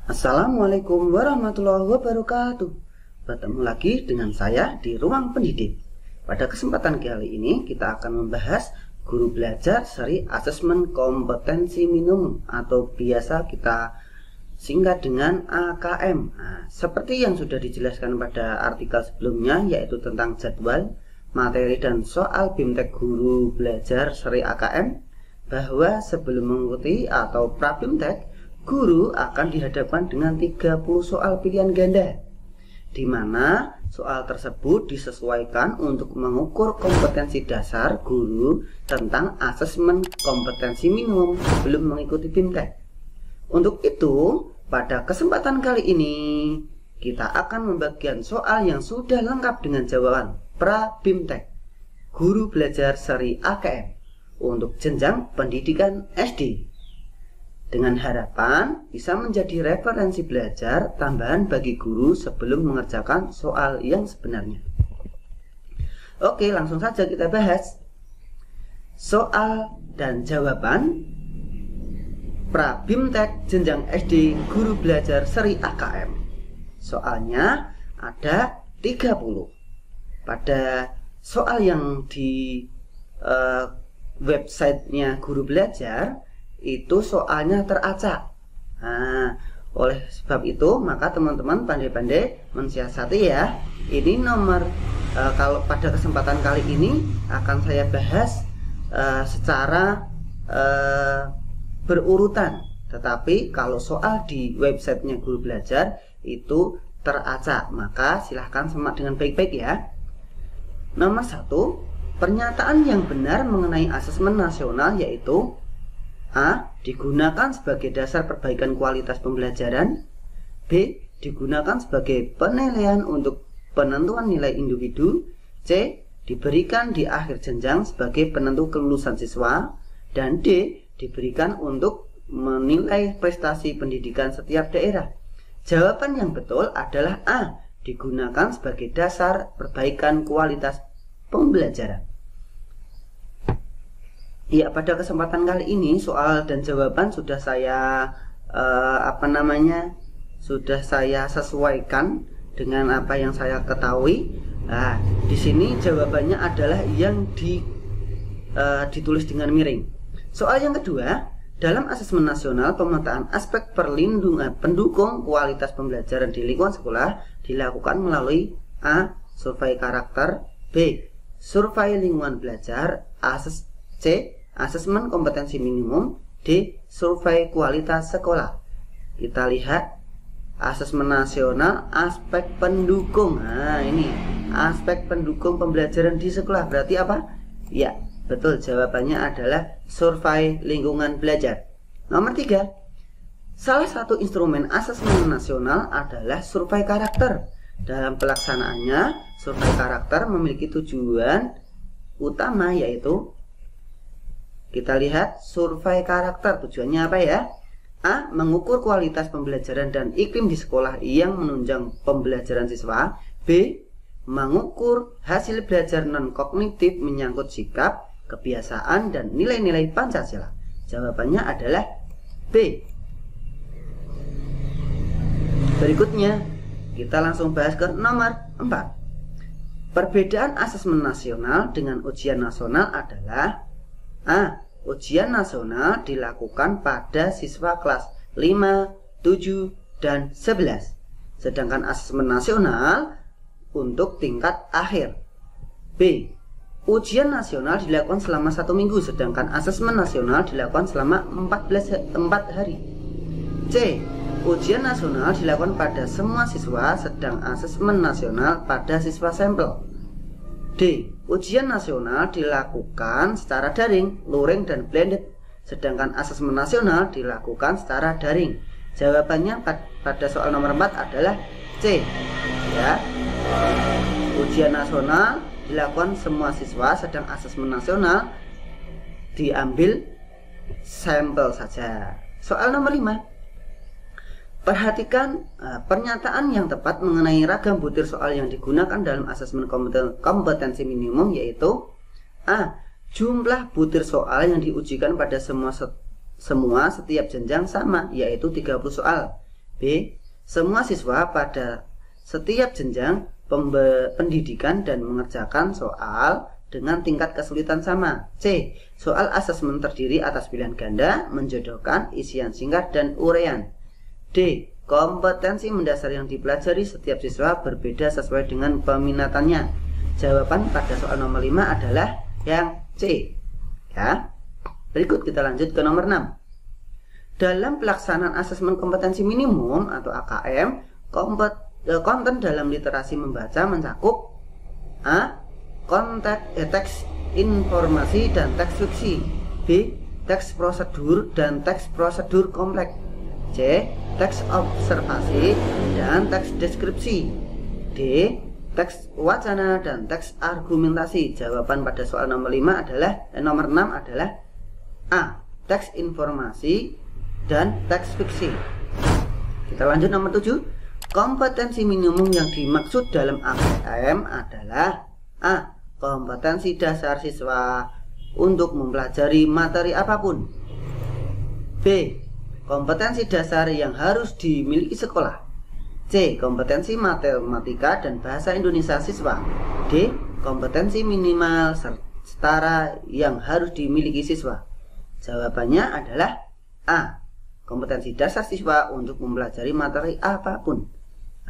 Assalamualaikum warahmatullahi wabarakatuh. Bertemu lagi dengan saya di Ruang Pendidik. Pada kesempatan kali ini kita akan membahas guru belajar seri asesmen kompetensi minimum atau biasa kita singkat dengan AKM. Seperti yang sudah dijelaskan pada artikel sebelumnya, yaitu tentang jadwal, materi dan soal BIMTEK guru belajar seri AKM, bahwa sebelum mengikuti atau pra-BIMTEK, guru akan dihadapkan dengan 30 soal pilihan ganda, di mana soal tersebut disesuaikan untuk mengukur kompetensi dasar guru tentang asesmen kompetensi minimum sebelum mengikuti BIMTEK. Untuk itu, pada kesempatan kali ini, kita akan membagikan soal yang sudah lengkap dengan jawaban pra-BIMTEK guru belajar seri AKM untuk jenjang pendidikan SD, dengan harapan bisa menjadi referensi belajar tambahan bagi guru sebelum mengerjakan soal yang sebenarnya. Oke, langsung saja kita bahas soal dan jawaban pra-BIMTEK jenjang SD guru belajar seri AKM. Soalnya ada 30. Pada soal yang di websitenya guru belajar itu soalnya teracak. Oleh sebab itu maka teman-teman pandai-pandai mensiasati ya. Ini nomor kalau pada kesempatan kali ini akan saya bahas secara berurutan. Tetapi kalau soal di websitenya guru belajar itu teracak, maka silahkan simak dengan baik-baik ya. Nomor 1, pernyataan yang benar mengenai asesmen nasional yaitu A. Digunakan sebagai dasar perbaikan kualitas pembelajaran. B. Digunakan sebagai penilaian untuk penentuan nilai individu. C. Diberikan di akhir jenjang sebagai penentu kelulusan siswa. Dan D. Diberikan untuk menilai prestasi pendidikan setiap daerah. Jawaban yang betul adalah A. Digunakan sebagai dasar perbaikan kualitas pembelajaran. Ya, pada kesempatan kali ini soal dan jawaban sudah saya sudah saya sesuaikan dengan apa yang saya ketahui. Di sini jawabannya adalah yang ditulis dengan miring. Soal yang kedua, dalam asesmen nasional pemetaan aspek perlindungan pendukung kualitas pembelajaran di lingkungan sekolah dilakukan melalui A. Survei karakter, B. Survei lingkungan belajar, C. Asesmen kompetensi minimum, D. Survei kualitas sekolah. Kita lihat asesmen nasional aspek pendukung. Ini aspek pendukung pembelajaran di sekolah berarti apa? Ya, betul, jawabannya adalah survei lingkungan belajar. Nomor 3, salah satu instrumen asesmen nasional adalah survei karakter. Dalam pelaksanaannya, survei karakter memiliki tujuan utama yaitu, kita lihat survei karakter tujuannya apa ya? A. Mengukur kualitas pembelajaran dan iklim di sekolah yang menunjang pembelajaran siswa. B. Mengukur hasil belajar non-kognitif menyangkut sikap, kebiasaan, dan nilai-nilai Pancasila. Jawabannya adalah B. Berikutnya kita langsung bahas ke nomor 4. Perbedaan asesmen nasional dengan ujian nasional adalah A. Ujian nasional dilakukan pada siswa kelas 5, 7, dan 11. Sedangkan asesmen nasional untuk tingkat akhir. B. Ujian nasional dilakukan selama 1 minggu, sedangkan asesmen nasional dilakukan selama 4 hari. C. Ujian nasional dilakukan pada semua siswa, sedang asesmen nasional pada siswa sampel. D. Ujian nasional dilakukan secara daring, luring, dan blended, sedangkan asesmen nasional dilakukan secara daring. Jawabannya pada soal nomor 4 adalah C. Ya. Ujian nasional dilakukan semua siswa, sedang asesmen nasional diambil sampel saja. Soal nomor 5. Perhatikan pernyataan yang tepat mengenai ragam butir soal yang digunakan dalam asesmen kompetensi minimum yaitu A. Jumlah butir soal yang diujikan pada semua setiap jenjang sama, yaitu 30 soal. B. Semua siswa pada setiap jenjang pendidikan dan mengerjakan soal dengan tingkat kesulitan sama. C. Soal asesmen terdiri atas pilihan ganda, menjodohkan, isian singkat, dan uraian. D. Kompetensi mendasar yang dipelajari setiap siswa berbeda sesuai dengan peminatannya. Jawaban pada soal nomor 5 adalah yang C. Ya. Berikut kita lanjut ke nomor 6. Dalam pelaksanaan asesmen kompetensi minimum atau AKM, konten dalam literasi membaca mencakup A. Teks informasi dan teks fiksi. B. Teks prosedur dan teks prosedur kompleks. C. Teks observasi dan teks deskripsi. D. Teks wacana dan teks argumentasi. Jawaban pada soal nomor 5 adalah nomor 6 adalah A. Teks informasi dan teks fiksi. Kita lanjut nomor 7. Kompetensi minimum yang dimaksud dalam AKM adalah A. Kompetensi dasar siswa untuk mempelajari materi apapun. B. Kompetensi dasar yang harus dimiliki sekolah. C. Kompetensi matematika dan bahasa Indonesia siswa. D. Kompetensi minimal setara yang harus dimiliki siswa. Jawabannya adalah A. Kompetensi dasar siswa untuk mempelajari materi apapun.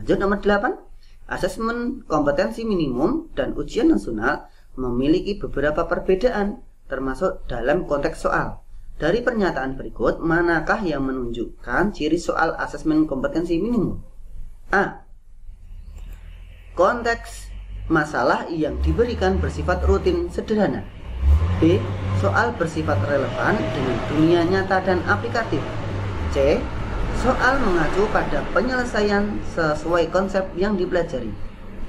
Lanjut nomor 8. Asesmen kompetensi minimum dan ujian nasional memiliki beberapa perbedaan, termasuk dalam konteks soal. Dari pernyataan berikut, manakah yang menunjukkan ciri soal asesmen kompetensi minimum? A. Konteks masalah yang diberikan bersifat rutin sederhana. B. Soal bersifat relevan dengan dunia nyata dan aplikatif. C. Soal mengacu pada penyelesaian sesuai konsep yang dipelajari.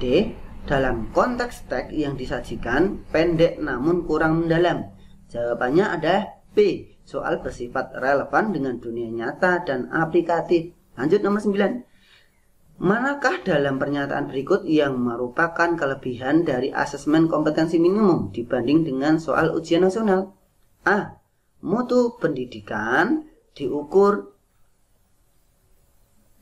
D. Dalam konteks teks yang disajikan pendek namun kurang mendalam. Jawabannya adalah B. Soal bersifat relevan dengan dunia nyata dan aplikatif. Lanjut nomor 9. Manakah dalam pernyataan berikut yang merupakan kelebihan dari asesmen kompetensi minimum dibanding dengan soal ujian nasional? A. Mutu pendidikan diukur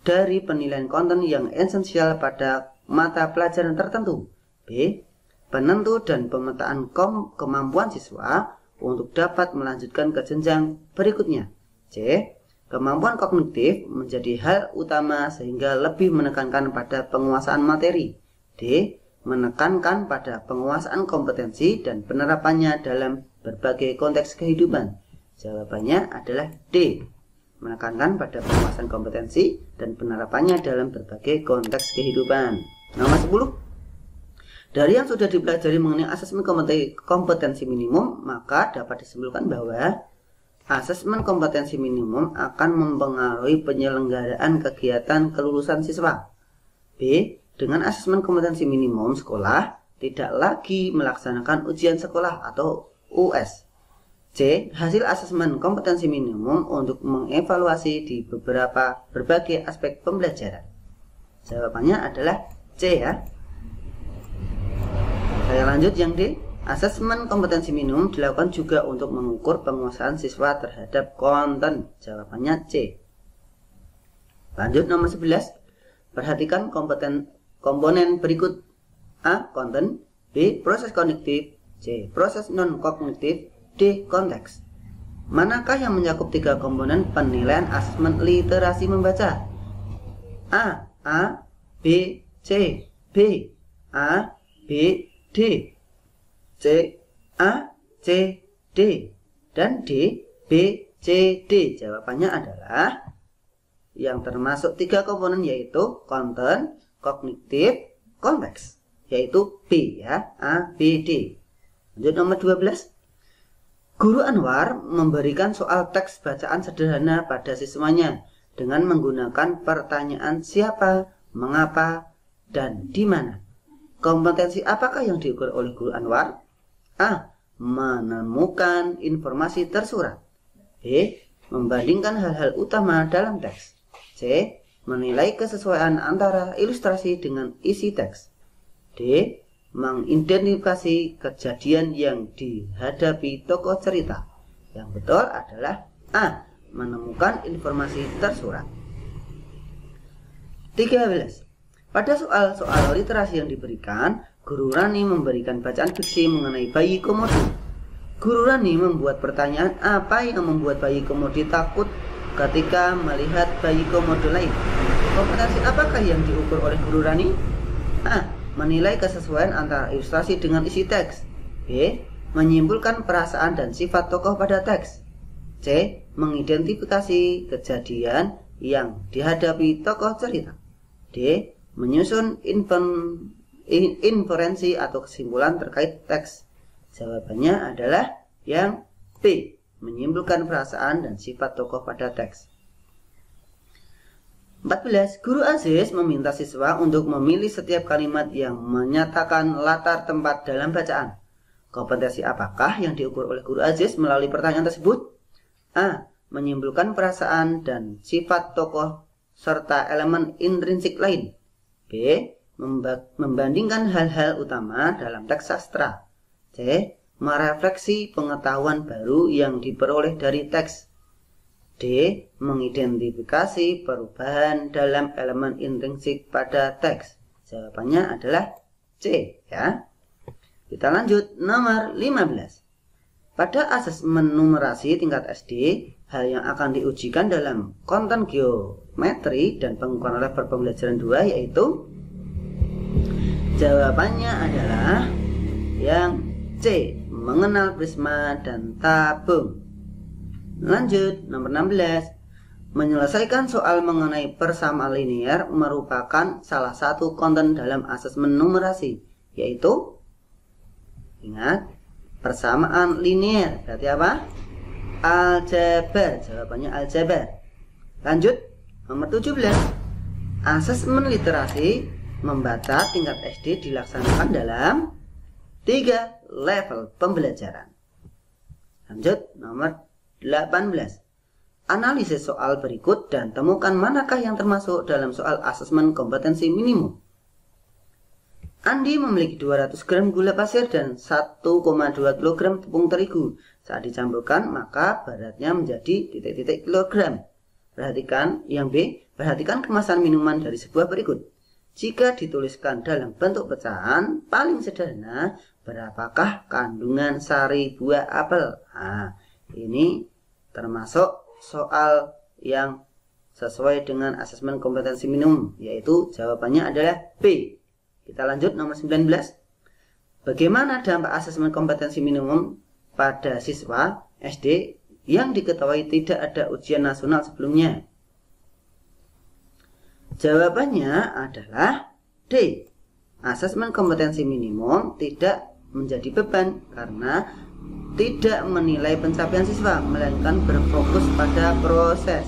dari penilaian konten yang esensial pada mata pelajaran tertentu. B. Penentu dan pemetaan kemampuan siswa untuk dapat melanjutkan ke jenjang berikutnya. C. Kemampuan kognitif menjadi hal utama sehingga lebih menekankan pada penguasaan materi. D. Menekankan pada penguasaan kompetensi dan penerapannya dalam berbagai konteks kehidupan. Jawabannya adalah D. Menekankan pada penguasaan kompetensi dan penerapannya dalam berbagai konteks kehidupan. Nomor 10. Dari yang sudah dipelajari mengenai asesmen kompetensi minimum, maka dapat disimpulkan bahwa asesmen kompetensi minimum akan mempengaruhi penyelenggaraan kegiatan kelulusan siswa. B. Dengan asesmen kompetensi minimum, sekolah tidak lagi melaksanakan ujian sekolah atau US. C. Hasil asesmen kompetensi minimum untuk mengevaluasi di berbagai aspek pembelajaran. Jawabannya adalah C ya. Saya lanjut yang D. Asesmen kompetensi minimum dilakukan juga untuk mengukur penguasaan siswa terhadap konten. Jawabannya C. Lanjut nomor 11. Perhatikan komponen berikut. A. Konten. B. Proses kognitif. C. Proses non-kognitif. D. Konteks. Manakah yang mencakup 3 komponen penilaian asesmen literasi membaca? A. B. C. B. A. B. D. C. A. C. D. Dan D. B. C. D. Jawabannya adalah yang termasuk 3 komponen yaitu konten, kognitif, konteks. Yaitu B ya. A, B, D. Lanjut nomor 12. Guru Anwar memberikan soal teks bacaan sederhana pada siswanya dengan menggunakan pertanyaan siapa, mengapa, dan di mana. Kompetensi apakah yang diukur oleh Guru Anwar? A. Menemukan informasi tersurat. B. Membandingkan hal-hal utama dalam teks. C. Menilai kesesuaian antara ilustrasi dengan isi teks. D. Mengidentifikasi kejadian yang dihadapi tokoh cerita. Yang betul adalah A. Menemukan informasi tersurat. 13. Pada soal-soal literasi yang diberikan, Guru Rani memberikan bacaan fiksi mengenai bayi Komodo. Guru Rani membuat pertanyaan, apa yang membuat bayi Komodo takut ketika melihat bayi Komodo lain? Kompetensi apakah yang diukur oleh Guru Rani? A. Menilai kesesuaian antara ilustrasi dengan isi teks. B. Menyimpulkan perasaan dan sifat tokoh pada teks. C. Mengidentifikasi kejadian yang dihadapi tokoh cerita. D. Menyusun inferensi atau kesimpulan terkait teks. Jawabannya adalah yang B. Menyimpulkan perasaan dan sifat tokoh pada teks. 14. Guru Aziz meminta siswa untuk memilih setiap kalimat yang menyatakan latar tempat dalam bacaan. Kompetensi apakah yang diukur oleh Guru Aziz melalui pertanyaan tersebut? A. Menyimpulkan perasaan dan sifat tokoh serta elemen intrinsik lain. B. Membandingkan hal-hal utama dalam teks sastra. C. Merefleksi pengetahuan baru yang diperoleh dari teks. D. Mengidentifikasi perubahan dalam elemen intrinsik pada teks. Jawabannya adalah C, ya. Kita lanjut nomor 15. Pada asesmen numerasi tingkat SD, hal yang akan diujikan dalam konten geometri dan pengukuran level pembelajaran 2 yaitu jawabannya adalah yang C, mengenal prisma dan tabung. Lanjut, nomor 16. Menyelesaikan soal mengenai persamaan linear merupakan salah satu konten dalam asesmen numerasi, yaitu ingat, persamaan linear. Berarti apa? Aljabar. Jawabannya aljabar. Lanjut, nomor 17. Asesmen literasi membaca tingkat SD dilaksanakan dalam 3 level pembelajaran. Lanjut, nomor 18. Analisis soal berikut dan temukan manakah yang termasuk dalam soal asesmen kompetensi minimum. Andi memiliki 200 gram gula pasir dan 1,2 kg tepung terigu. Saat dicampurkan maka beratnya menjadi titik-titik kilogram. Perhatikan yang B, perhatikan kemasan minuman dari sebuah berikut. Jika dituliskan dalam bentuk pecahan paling sederhana, berapakah kandungan sari buah apel? Nah, ini termasuk soal yang sesuai dengan asesmen kompetensi minimum, yaitu jawabannya adalah B. Kita lanjut nomor 19. Bagaimana dampak asesmen kompetensi minimum pada siswa SD yang diketahui tidak ada ujian nasional sebelumnya? Jawabannya adalah D. Asesmen kompetensi minimum tidak menjadi beban karena tidak menilai pencapaian siswa, melainkan berfokus pada proses.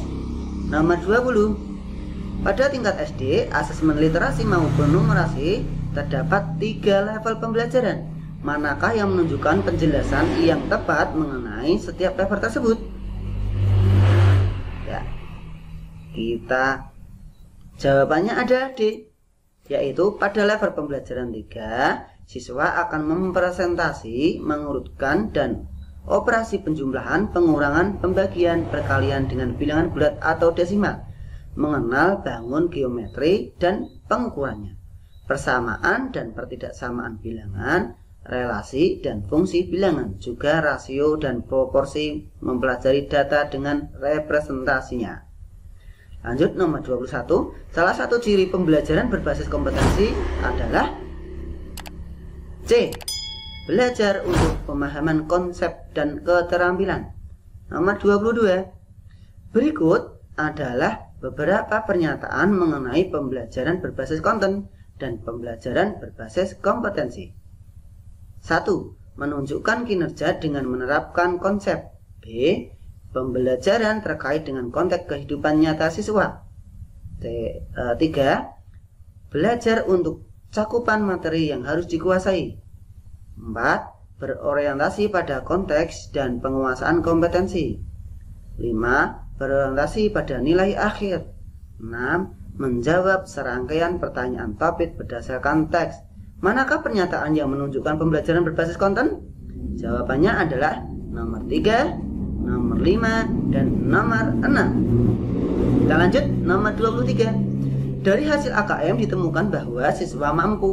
Nomor 20. Pada tingkat SD, asesmen literasi maupun numerasi terdapat 3 level pembelajaran. Manakah yang menunjukkan penjelasan yang tepat mengenai setiap level tersebut? Ya, kita jawabannya ada D, yaitu pada level pembelajaran 3, siswa akan mempresentasi, mengurutkan, dan operasi penjumlahan, pengurangan, pembagian, perkalian dengan bilangan bulat atau desimal, mengenal bangun geometri dan pengukurannya, persamaan dan pertidaksamaan bilangan, relasi dan fungsi bilangan, juga rasio dan proporsi, mempelajari data dengan representasinya. Lanjut nomor 21. Salah satu ciri pembelajaran berbasis kompetensi adalah C. Belajar untuk pemahaman konsep dan keterampilan. Nomor 22. Berikut adalah beberapa pernyataan mengenai pembelajaran berbasis konten dan pembelajaran berbasis kompetensi. 1. Menunjukkan kinerja dengan menerapkan konsep. B. Pembelajaran terkait dengan konteks kehidupan nyata siswa. 3. Belajar untuk cakupan materi yang harus dikuasai. 4. Berorientasi pada konteks dan penguasaan kompetensi. 5. Berorientasi pada nilai akhir. 6. Menjawab serangkaian pertanyaan topik berdasarkan teks. Manakah pernyataan yang menunjukkan pembelajaran berbasis konten? Jawabannya adalah nomor 3, nomor 5, dan nomor 6. Kita lanjut nomor 23. Dari hasil AKM ditemukan bahwa siswa mampu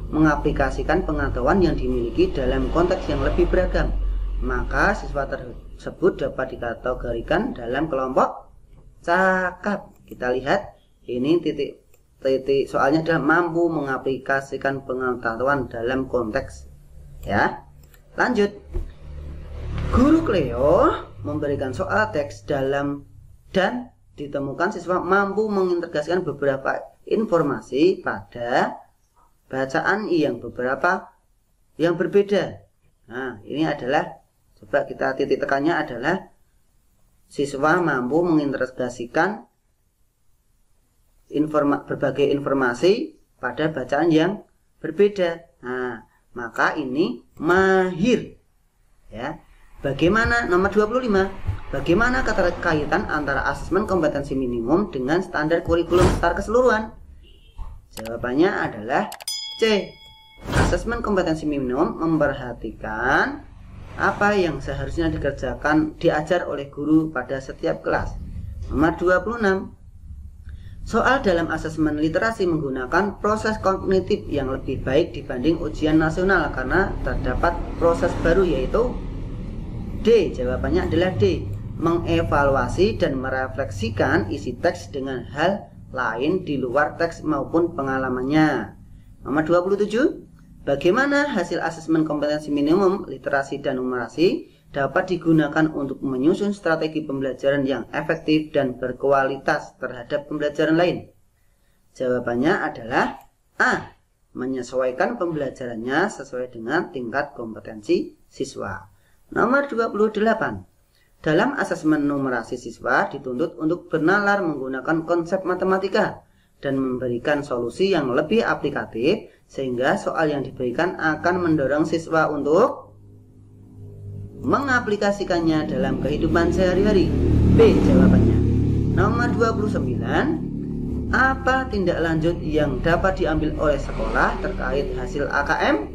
mengaplikasikan pengetahuan yang dimiliki dalam konteks yang lebih beragam. Maka siswa tersebut dapat dikategorikan dalam kelompok cakap. Kita lihat ini titik soalnya adalah mampu mengaplikasikan pengetahuan dalam konteks. Ya, lanjut. Guru Cleo memberikan soal teks dalam dan ditemukan siswa mampu mengintegrasikan beberapa informasi pada bacaan yang berbeda. Nah, ini adalah, coba kita titik tekannya adalah siswa mampu mengintegrasikan berbagai informasi pada bacaan yang berbeda. Nah, maka ini mahir. Ya. Bagaimana nomor 25? Bagaimana keterkaitan antara asesmen kompetensi minimum dengan standar kurikulum secara keseluruhan? Jawabannya adalah C. Asesmen kompetensi minimum memperhatikan apa yang seharusnya diajar oleh guru pada setiap kelas. Nomor 26. Soal dalam asesmen literasi menggunakan proses kognitif yang lebih baik dibanding ujian nasional karena terdapat proses baru, yaitu D. Jawabannya adalah D. Mengevaluasi dan merefleksikan isi teks dengan hal lain di luar teks maupun pengalamannya. Nomor 27. Bagaimana hasil asesmen kompetensi minimum literasi dan numerasi dapat digunakan untuk menyusun strategi pembelajaran yang efektif dan berkualitas terhadap pembelajaran lain? Jawabannya adalah A. Menyesuaikan pembelajarannya sesuai dengan tingkat kompetensi siswa. Nomor 28. Dalam asesmen numerasi, siswa dituntut untuk bernalar menggunakan konsep matematika dan memberikan solusi yang lebih aplikatif, sehingga soal yang diberikan akan mendorong siswa untuk mengaplikasikannya dalam kehidupan sehari-hari. B. Jawabannya. Nomor 29. Apa tindak lanjut yang dapat diambil oleh sekolah terkait hasil AKM?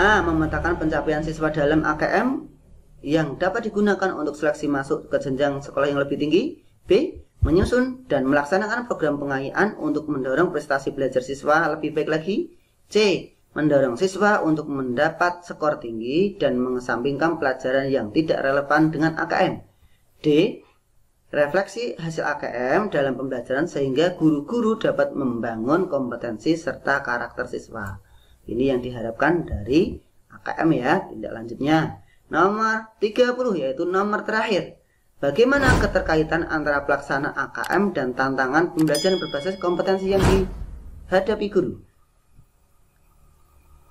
A. Memetakan pencapaian siswa dalam AKM yang dapat digunakan untuk seleksi masuk ke jenjang sekolah yang lebih tinggi. B. Menyusun dan melaksanakan program pengayaan untuk mendorong prestasi belajar siswa lebih baik lagi. C. Mendorong siswa untuk mendapat skor tinggi dan mengesampingkan pelajaran yang tidak relevan dengan AKM. D. Refleksi hasil AKM dalam pembelajaran sehingga guru-guru dapat membangun kompetensi serta karakter siswa. Ini yang diharapkan dari AKM ya, tindak lanjutnya. Nomor 30 yaitu nomor terakhir. Bagaimana keterkaitan antara pelaksana AKM dan tantangan pembelajaran berbasis kompetensi yang dihadapi guru?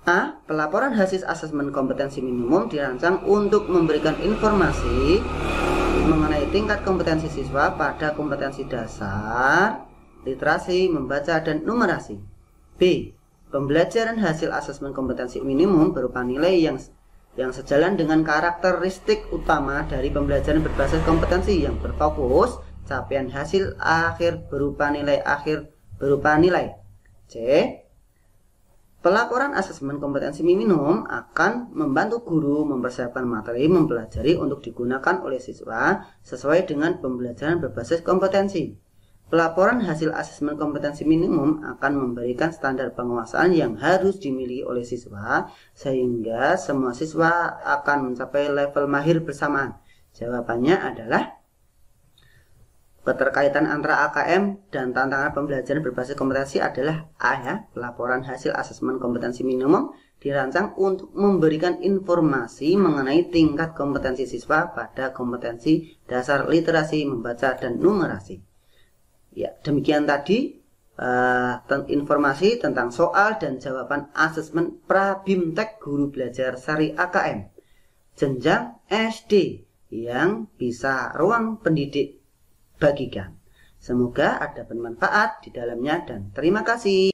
A. Pelaporan hasil asesmen kompetensi minimum dirancang untuk memberikan informasi mengenai tingkat kompetensi siswa pada kompetensi dasar, literasi, membaca, dan numerasi. B. Pembelajaran hasil asesmen kompetensi minimum berupa nilai yang sejalan dengan karakteristik utama dari pembelajaran berbasis kompetensi yang berfokus capaian hasil akhir berupa nilai C. Pelaporan asesmen kompetensi minimum akan membantu guru mempersiapkan materi mempelajari untuk digunakan oleh siswa sesuai dengan pembelajaran berbasis kompetensi. Pelaporan hasil asesmen kompetensi minimum akan memberikan standar penguasaan yang harus dimiliki oleh siswa sehingga semua siswa akan mencapai level mahir bersamaan. Jawabannya adalah keterkaitan antara AKM dan tantangan pembelajaran berbasis kompetensi adalah A ya. Pelaporan hasil asesmen kompetensi minimum dirancang untuk memberikan informasi mengenai tingkat kompetensi siswa pada kompetensi dasar literasi, membaca, dan numerasi. Ya, demikian tadi informasi tentang soal dan jawaban asesmen Prabimtek Guru Belajar Seri AKM jenjang SD yang bisa ruang pendidik bagikan. Semoga ada bermanfaat di dalamnya dan terima kasih.